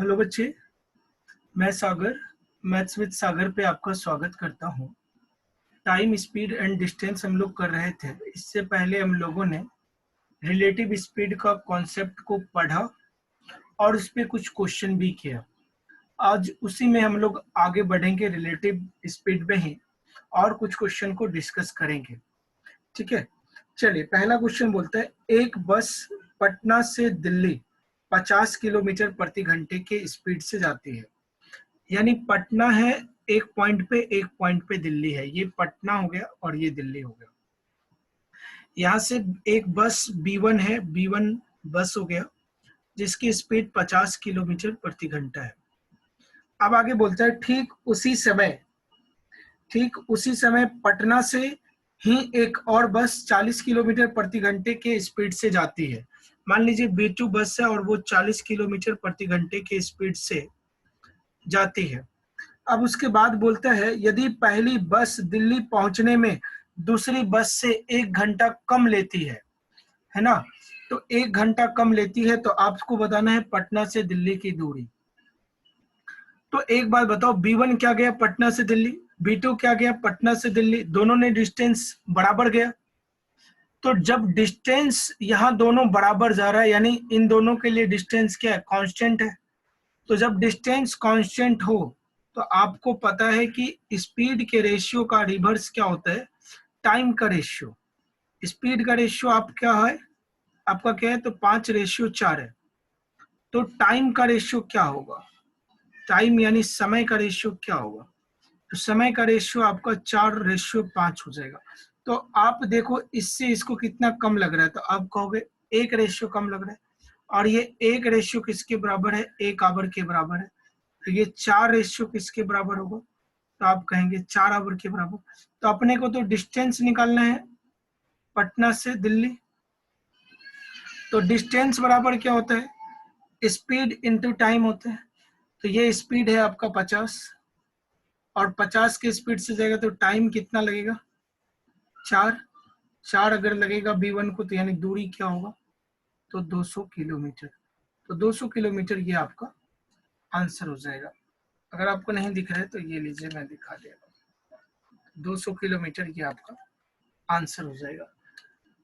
Hello बच्चे, मैं सागर maths with सागर पे आपका स्वागत करता हूँ। टाइम, स्पीड एंड डिस्टेंस हम लोग कर रहे थे। इससे पहले हम लोगों ने रिलेटिव स्पीड का कॉन्सेप्ट को पढ़ा और उस पर कुछ क्वेश्चन भी किया। आज उसी में हम लोग आगे बढ़ेंगे रिलेटिव स्पीड में ही और कुछ क्वेश्चन को डिस्कस करेंगे। ठीक है, चलिए पहला क्वेश्चन बोलता है, एक बस पटना से दिल्ली 50 किलोमीटर प्रति घंटे के स्पीड से जाती है। यानी पटना है एक पॉइंट पे दिल्ली है। ये पटना हो गया और ये दिल्ली हो गया। यहाँ से एक बस B1 है, B1 बस हो गया जिसकी स्पीड 50 किलोमीटर प्रति घंटा है। अब आगे बोलता है, ठीक उसी समय पटना से ही एक और बस 40 किलोमीटर प्रति घंटे के स्पीड से जाती है। मान लीजिए B2 बस है और वो 40 किलोमीटर प्रति घंटे के स्पीड से जाती है। अब उसके बाद बोलता है, यदि पहली बस दिल्ली पहुंचने में दूसरी बस से 1 घंटा कम लेती है ना, तो 1 घंटा कम लेती है, तो आपको बताना है पटना से दिल्ली की दूरी। तो एक बात बताओ, B1 क्या गया पटना से दिल्ली, B2 क्या गया पटना से दिल्ली, दोनों ने डिस्टेंस बराबर गया। तो जब डिस्टेंस यहाँ दोनों बराबर जा रहा है, यानी इन दोनों के लिए डिस्टेंस क्या है, कांस्टेंट है। तो जब डिस्टेंस कांस्टेंट हो तो आपको पता है कि स्पीड के रेशियो का रिवर्स क्या होता है, टाइम का रेशियो। स्पीड का रेशियो आप क्या है, आपका क्या है, तो 5:4 है। तो टाइम का रेशियो क्या होगा, टाइम यानी समय का रेशियो क्या होगा, तो समय का रेशियो आपका 4:5 हो जाएगा। तो आप देखो इससे इसको कितना कम लग रहा है, तो आप कहोगे 1 रेशियो कम लग रहा है, और ये 1 रेशियो किसके बराबर है, 1 आवर के बराबर है। तो ये 4 रेशियो किसके बराबर होगा, तो आप कहेंगे 4 आवर के बराबर। तो अपने को तो डिस्टेंस निकालना है पटना से दिल्ली। तो डिस्टेंस बराबर क्या होता है, स्पीड इंटू टाइम होता है। तो ये स्पीड है आपका 50 और 50 के स्पीड से जाएगा तो टाइम कितना लगेगा, 4 अगर लगेगा B1 को, तो यानी दूरी क्या होगा, तो 200 किलोमीटर। तो 200 किलोमीटर ये आपका आंसर हो जाएगा। अगर आपको नहीं दिख रहा है तो ये लीजिए, मैं दिखा दे रहा हूँ। 200 किलोमीटर ये आपका आंसर हो जाएगा।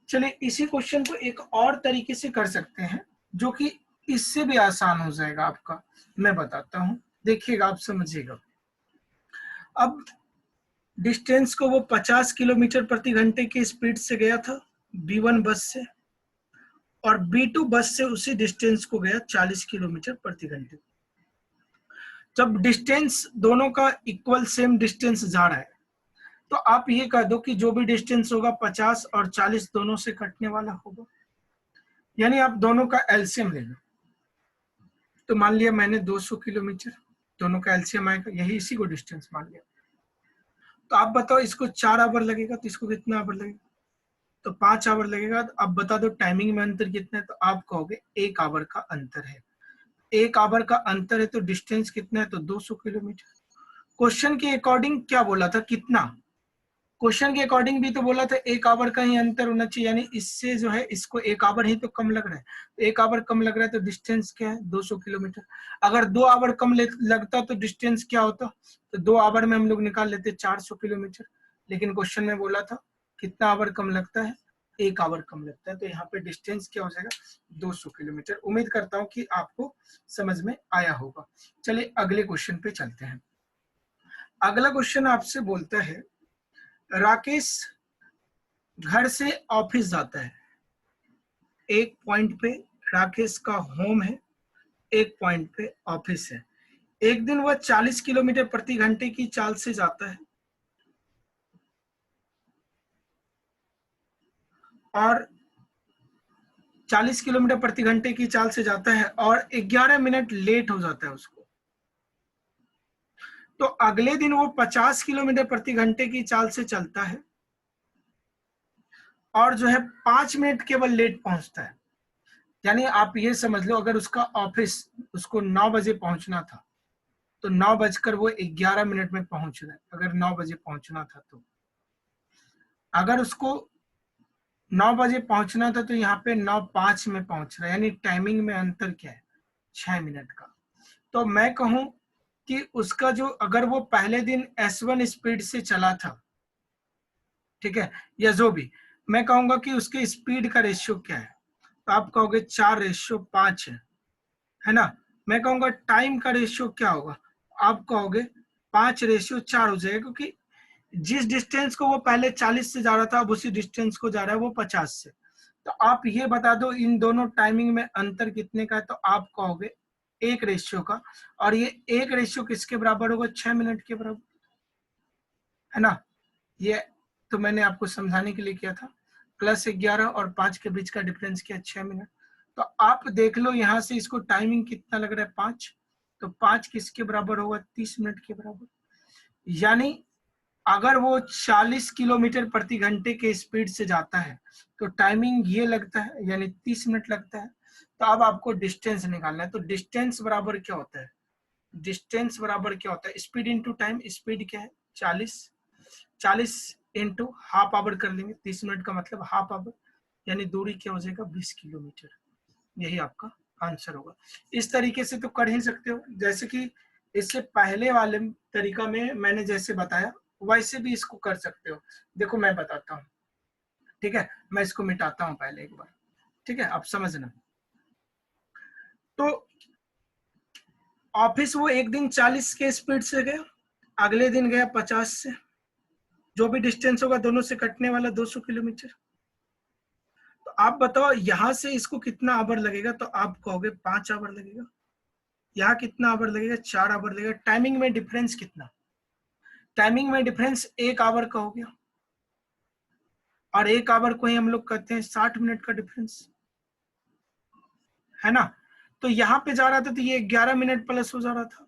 चलिए इसी क्वेश्चन को एक और तरीके से कर सकते हैं जो कि इससे भी आसान हो जाएगा आपका। मैं बताता हूं, देखिएगा, आप समझिएगा। अब डिस्टेंस को वो 50 किलोमीटर प्रति घंटे की स्पीड से गया था B1 बस से, और B2 बस से उसी डिस्टेंस को गया 40 किलोमीटर प्रति घंटे। जब डिस्टेंस दोनों का इक्वल सेम डिस्टेंस जा रहा है, तो आप ये कह दो कि जो भी डिस्टेंस होगा 50 और 40 दोनों से कटने वाला होगा। यानी आप दोनों का एलसीएम ले लो। तो मान लिया मैंने 200 किलोमीटर, दोनों का एलसीएम आएगा, यही इसी को डिस्टेंस मान लिया। तो आप बताओ, इसको 4 आवर लगेगा तो इसको कितना आवर लगेगा, तो 5 आवर लगेगा। तो अब बता दो टाइमिंग में अंतर कितना है, तो आप कहोगे 1 आवर का अंतर है। 1 आवर का अंतर है तो डिस्टेंस कितना है, तो 200 किलोमीटर। क्वेश्चन के अकॉर्डिंग क्या बोला था, कितना, क्वेश्चन के अकॉर्डिंग भी तो बोला था 1 आवर का ही अंतर होना चाहिए, यानी इससे जो है इसको 1 आवर ही तो कम लग रहा है। तो 1 आवर कम लग रहा है तो डिस्टेंस क्या है, 200 किलोमीटर। अगर 2 आवर कम लगता तो डिस्टेंस क्या होता, तो 2 आवर में हम लोग निकाल लेते 400 किलोमीटर। लेकिन क्वेश्चन में बोला था कितना आवर कम लगता है, 1 आवर कम लगता है। तो यहाँ पे डिस्टेंस क्या हो जाएगा, 200 किलोमीटर। उम्मीद करता हूँ कि आपको समझ में आया होगा। चलिए अगले क्वेश्चन पे चलते हैं। अगला क्वेश्चन आपसे बोलता है, राकेश घर से ऑफिस जाता है। एक पॉइंट पे राकेश का होम है, एक पॉइंट पे ऑफिस है। एक दिन वह 40 किलोमीटर प्रति घंटे की चाल से जाता है और 40 किलोमीटर प्रति घंटे की चाल से जाता है और 11 मिनट लेट हो जाता है उसको। तो अगले दिन वो 50 किलोमीटर प्रति घंटे की चाल से चलता है और जो है 5 मिनट केवल लेट पहुंचता है। यानी आप ये समझ लो, अगर उसका ऑफिस उसको 9 बजे पहुंचना था तो 9:11 में पहुंच रहा है। अगर 9 बजे पहुंचना था तो अगर उसको 9 बजे पहुंचना था तो यहाँ पे 9:05 में पहुंच रहा है, यानी टाइमिंग में अंतर क्या है, 6 मिनट का। तो मैं कहूं कि उसका जो, अगर वो पहले दिन S1 स्पीड से चला था, ठीक है, या जो भी, मैं कहूंगा कि उसके स्पीड का रेशियो क्या है, तो आप कहोगे 4:5 है ना। मैं कहूंगा टाइम का रेशियो क्या होगा, आप कहोगे 5:4 हो जाएगा, क्योंकि जिस डिस्टेंस को वो पहले 40 से जा रहा था, अब उसी डिस्टेंस को जा रहा है वो 50 से। तो आप ये बता दो इन दोनों टाइमिंग में अंतर कितने का है, तो आप कहोगे 1 का, और ये 1 किसके बराबर होगा, 6 मिनट के बराबर, है ना। ये तो मैंने आपको समझाने के लिए किया था। +11 और 5 के बीच का डिफरेंस क्या, 6 मिनट। तो आप देख लो यहाँ से इसको टाइमिंग कितना लग रहा है, 5, तो 5 किसके बराबर होगा, 30 मिनट के बराबर। यानी अगर वो 40 किलोमीटर प्रति घंटे के स्पीड से जाता है तो टाइमिंग ये लगता है, यानी 30 मिनट लगता है। तो अब आपको डिस्टेंस निकालना है, तो डिस्टेंस बराबर क्या होता है, डिस्टेंस बराबर क्या होता है, स्पीड इंटू टाइम। स्पीड क्या है, 40 इंटू हाफ आवर कर लेंगे, 30 मिनट का मतलब हाफ आवर, यानी दूरी क्या हो जाएगा, 20 किलोमीटर। यही आपका आंसर होगा। इस तरीके से तो कर ही सकते हो, जैसे कि इससे पहले वाले तरीका में मैंने जैसे बताया वैसे भी इसको कर सकते हो। देखो मैं बताता हूँ, ठीक है, मैं इसको मिटाता हूँ पहले एक बार, ठीक है, आप समझना। तो ऑफिस वो एक दिन 40 के स्पीड से गया, अगले दिन गया 50 से, जो भी डिस्टेंस होगा दोनों से कटने वाला 200 किलोमीटर। तो आप बताओ यहां से इसको कितना आवर लगेगा, तो आप कहोगे 5 आवर लगेगा। यहाँ कितना आवर लगेगा, 4 आवर लगेगा। टाइमिंग में डिफरेंस कितना, टाइमिंग में डिफरेंस 1 आवर का हो गया, और 1 आवर को ही हम लोग कहते हैं 60 मिनट का डिफरेंस, है ना। तो यहाँ पे जा रहा था तो ये 11 मिनट प्लस हो जा रहा था,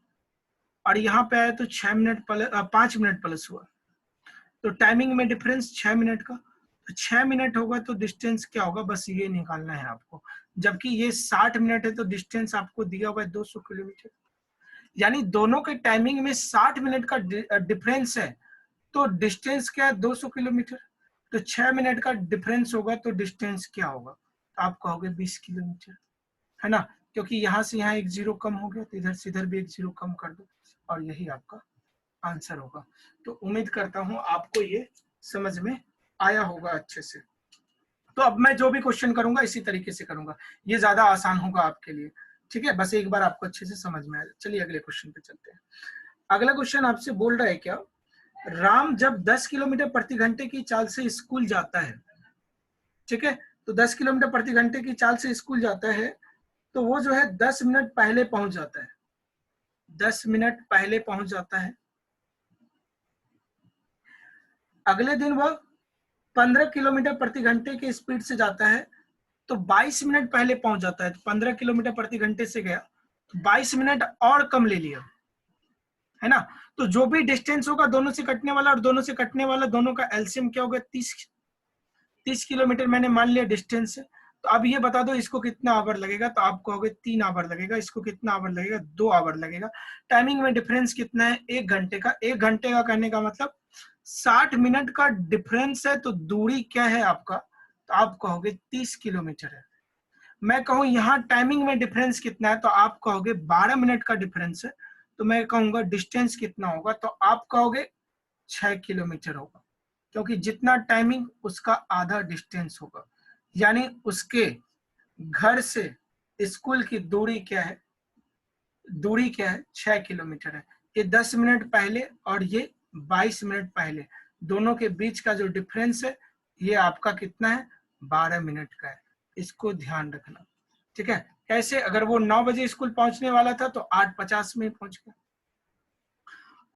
और यहाँ पे आया तो 6 मिनट प्लस 5 मिनट प्लस हुआ। तो टाइमिंग में डिफरेंस 6 मिनट का, तो 6 मिनट होगा तो डिस्टेंस क्या होगा, बस ये निकालना है आपको। जबकि ये 60 मिनट है तो डिस्टेंस आपको दिया हुआ है 200 किलोमीटर। यानी दोनों के टाइमिंग में 60 मिनट का डिफरेंस है, तो डिस्टेंस क्या है, 200 किलोमीटर। तो 6 मिनट का डिफरेंस होगा तो डिस्टेंस क्या होगा, तो आप कहोगे 20 किलोमीटर, है ना। क्योंकि यहाँ से यहाँ एक जीरो कम हो गया, तो इधर से इधर भी एक जीरो कम कर दो, और यही आपका आंसर होगा। तो उम्मीद करता हूँ आपको ये समझ में आया होगा अच्छे से। तो अब मैं जो भी क्वेश्चन करूंगा इसी तरीके से करूंगा, ये ज्यादा आसान होगा आपके लिए, ठीक है। बस एक बार आपको अच्छे से समझ में आया। चलिए अगले क्वेश्चन पे चलते हैं। अगला क्वेश्चन आपसे बोल रहा है क्या, राम जब 10 किलोमीटर प्रति घंटे की चाल से स्कूल जाता है, ठीक है, तो 10 किलोमीटर प्रति घंटे की चाल से स्कूल जाता है, तो वो जो है 10 मिनट पहले पहुंच जाता है, 10 मिनट पहले पहुंच जाता है। अगले दिन वह 15 किलोमीटर प्रति घंटे की स्पीड से जाता है, तो 22 मिनट पहले पहुंच जाता है। तो 15 किलोमीटर प्रति घंटे से गया, तो 22 मिनट और कम ले लिया, है ना। तो जो भी डिस्टेंस होगा दोनों से कटने वाला और दोनों से कटने वाला, दोनों का एलसीएम क्या होगा, 30 किलोमीटर मैंने मान लिया डिस्टेंस है। तो अब ये बता दो इसको कितना आवर लगेगा, तो आप कहोगे 3 आवर लगेगा। इसको कितना आवर लगेगा, 2 आवर लगेगा। टाइमिंग में डिफरेंस कितना है, 1 घंटे का। 1 घंटे का कहने का मतलब 60 मिनट का डिफरेंस है, तो दूरी क्या है आपका, तो आप कहोगे 30 किलोमीटर है। मैं कहूँ यहाँ टाइमिंग में डिफरेंस कितना है, तो आप कहोगे 12 मिनट का डिफरेंस है। तो मैं कहूंगा डिस्टेंस कितना होगा, तो आप कहोगे 6 किलोमीटर होगा, क्योंकि जितना टाइमिंग उसका आधा डिस्टेंस होगा। यानी उसके घर से स्कूल की दूरी क्या है, दूरी क्या है, 6 किलोमीटर है। ये 10 मिनट पहले और ये 22 मिनट पहले, दोनों के बीच का जो डिफरेंस है ये आपका कितना है, 12 मिनट का है। इसको ध्यान रखना, ठीक है। कैसे, अगर वो 9 बजे स्कूल पहुंचने वाला था तो 8:50 में पहुंच गया,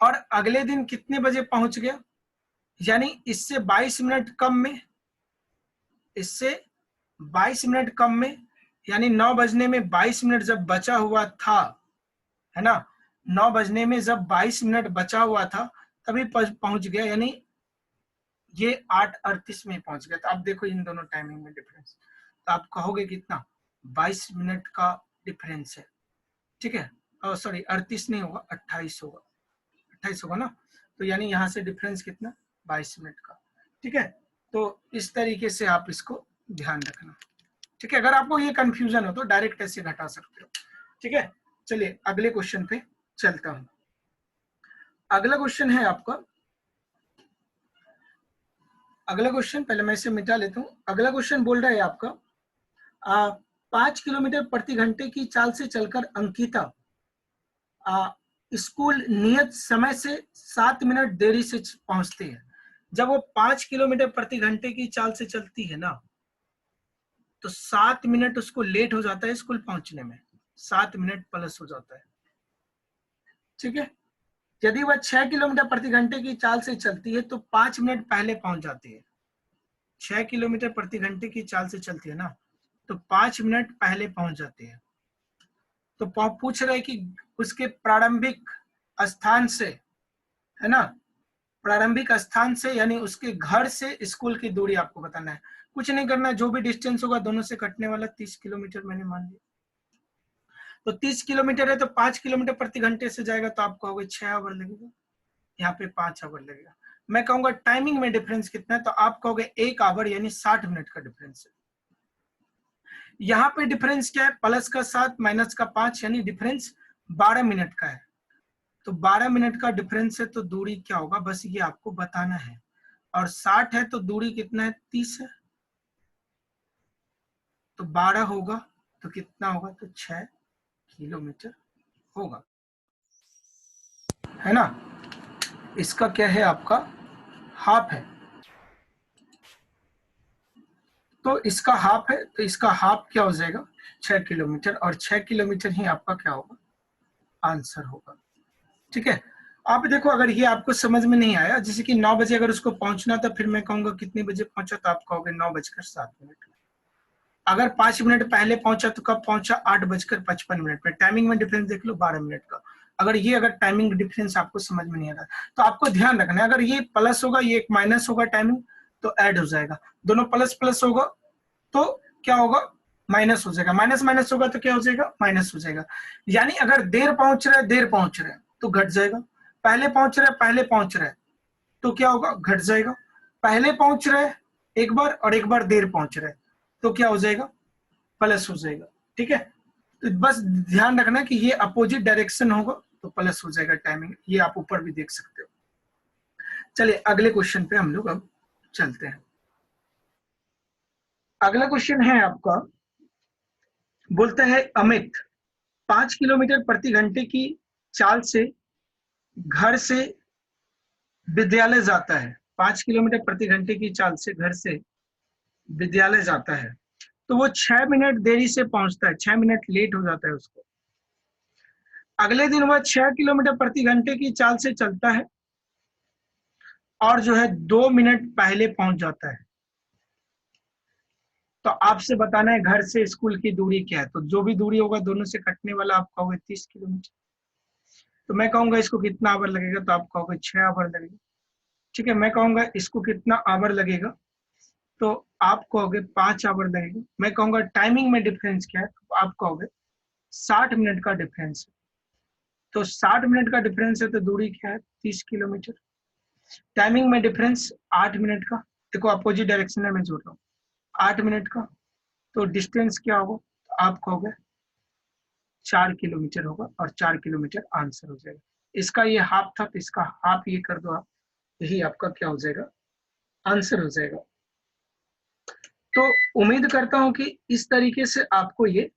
और अगले दिन कितने बजे पहुंच गया, यानी इससे 22 मिनट कम में, इससे 22 मिनट कम में, यानी 9 बजने में 22 मिनट जब बचा हुआ था, है ना, 9 बजने में जब 22 मिनट बचा हुआ था तभी पहुंच गया, यानी ये 8:38 में पहुंच गया। तो आप देखो इन दोनों टाइमिंग में डिफरेंस, तो आप कहोगे कितना, 22 मिनट का डिफरेंस है, ठीक है। सॉरी 38 नहीं होगा, 28 होगा, 28 होगा ना। तो यानी यहाँ से डिफरेंस कितना, 22 मिनट का, ठीक है। तो इस तरीके से आप इसको ध्यान रखना, ठीक है। अगर आपको ये कंफ्यूजन हो तो डायरेक्ट ऐसे घटा सकते हो, ठीक है। चलिए अगले क्वेश्चन पे चलता हूं। अगला क्वेश्चन है आपका, अगला क्वेश्चन पहले मैं इसे मिटा लेता हूं। अगला क्वेश्चन बोल रहा है आपका 5 किलोमीटर प्रति घंटे की चाल से चलकर अंकिता स्कूल नियत समय से 7 मिनट देरी से पहुंचती है। जब वो 5 किलोमीटर प्रति घंटे की चाल से चलती है ना, तो 7 मिनट उसको लेट हो जाता है स्कूल पहुंचने में, 7 मिनट प्लस हो जाता है। ठीक है, यदि वह 6 किलोमीटर प्रति घंटे की चाल से चलती है तो 5 मिनट पहले पहुंच जाती है। 6 किलोमीटर प्रति घंटे की चाल से चलती है ना, तो 5 मिनट पहले पहुंच जाती है। तो पूछ रहे कि उसके प्रारंभिक स्थान से, है ना, प्रारंभिक स्थान से यानी उसके घर से स्कूल की दूरी आपको बताना है। कुछ नहीं करना, जो भी डिस्टेंस होगा दोनों से कटने वाला 30 किलोमीटर मैंने मान लिया। तो 30 किलोमीटर है तो 5 किलोमीटर प्रति घंटे से जाएगा तो आपको होगा 6 आवर लगेगा, यहाँ पे 5 आवर लगेगा। मैं कहूंगा टाइमिंग में डिफरेंस कितना है, तो आप कहोगे 1 आवर यानी 60 मिनट का डिफरेंस है। यहाँ पे डिफरेंस क्या है, प्लस का 7 माइनस का 5 यानी डिफरेंस 12 मिनट का है। तो 12 मिनट का डिफरेंस है तो दूरी क्या होगा, बस ये आपको बताना है। और 60 है तो दूरी कितना है, 30 है। तो 12 होगा तो कितना होगा, तो 6 किलोमीटर होगा, है ना। इसका क्या है आपका हाफ है, तो इसका हाफ है, तो इसका हाफ क्या हो जाएगा 6 किलोमीटर, और 6 किलोमीटर ही आपका क्या होगा आंसर होगा। ठीक है, आप देखो अगर ये आपको समझ में नहीं आया, जैसे कि 9 बजे अगर उसको पहुंचना था, फिर मैं कहूंगा कितने बजे पहुंचा, तो आप कहोगे 9:07। अगर 5 मिनट पहले पहुंचा तो कब पहुंचा, 8:55 पे। टाइमिंग में डिफरेंस देख लो 12 मिनट का। अगर टाइमिंग डिफरेंस आपको समझ में नहीं आ रहा तो आपको ध्यान रखना है, अगर ये प्लस होगा ये एक माइनस होगा टाइमिंग, तो ऐड हो जाएगा। दोनों प्लस प्लस होगा तो क्या होगा, माइनस हो जाएगा। माइनस माइनस होगा तो क्या हो जाएगा, माइनस हो जाएगा। यानी अगर देर पहुंच रहा है तो घट जाएगा, पहले पहुंच रहा है तो क्या होगा, घट जाएगा। पहले पहुंच रहा है एक बार और एक बार देर पहुंच रहा है तो क्या हो जाएगा, प्लस हो जाएगा। ठीक है, तो बस ध्यान रखना कि ये अपोजिट डायरेक्शन होगा तो प्लस हो जाएगा टाइमिंग। ये आप ऊपर भी देख सकते हो। चलिए अगले क्वेश्चन पे हम लोग अब चलते हैं। अगला क्वेश्चन है आपका, बोलता है अमित 5 किलोमीटर प्रति घंटे की चाल से घर से विद्यालय जाता है। 5 किलोमीटर प्रति घंटे की चाल से घर से विद्यालय जाता है, तो वो 6 मिनट देरी से पहुंचता है, 6 मिनट लेट हो जाता है उसको। अगले दिन वह 6 किलोमीटर प्रति घंटे की चाल से चलता है और जो है 2 मिनट पहले पहुंच जाता है। तो आपसे बताना है घर से स्कूल की दूरी क्या है, तो जो भी दूरी होगा दोनों से कटने वाला आप कहोगे 30 किलोमीटर। तो मैं कहूंगा इसको कितना आवर लगेगा, तो आप कहोगे 6 आवर लगेगा। ठीक है, मैं कहूंगा इसको कितना आवर लगेगा, तो आप कहोगे 5 आवर लगेगा। मैं कहूंगा टाइमिंग में डिफरेंस क्या है, तो आप कहोगे 60 मिनट का डिफरेंस है। तो 60 मिनट का डिफरेंस है तो दूरी क्या है, 30 किलोमीटर। टाइमिंग में डिफरेंस 8 मिनट का, देखो अपोजिट डायरेक्शन में मैं जोड़ रहा हूँ, 8 मिनट का। तो डिस्टेंस क्या होगा, तो आप कहोगे 4 किलोमीटर होगा, और 4 किलोमीटर आंसर हो जाएगा। इसका ये हाफ था तो इसका हाफ ये कर दो आप, यही आपका क्या हो जाएगा, आंसर हो जाएगा। तो उम्मीद करता हूं कि इस तरीके से आपको ये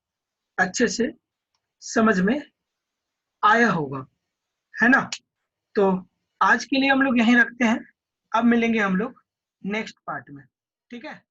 अच्छे से समझ में आया होगा, है ना। तो आज के लिए हम लोग यहीं रखते हैं, अब मिलेंगे हम लोग नेक्स्ट पार्ट में। ठीक है।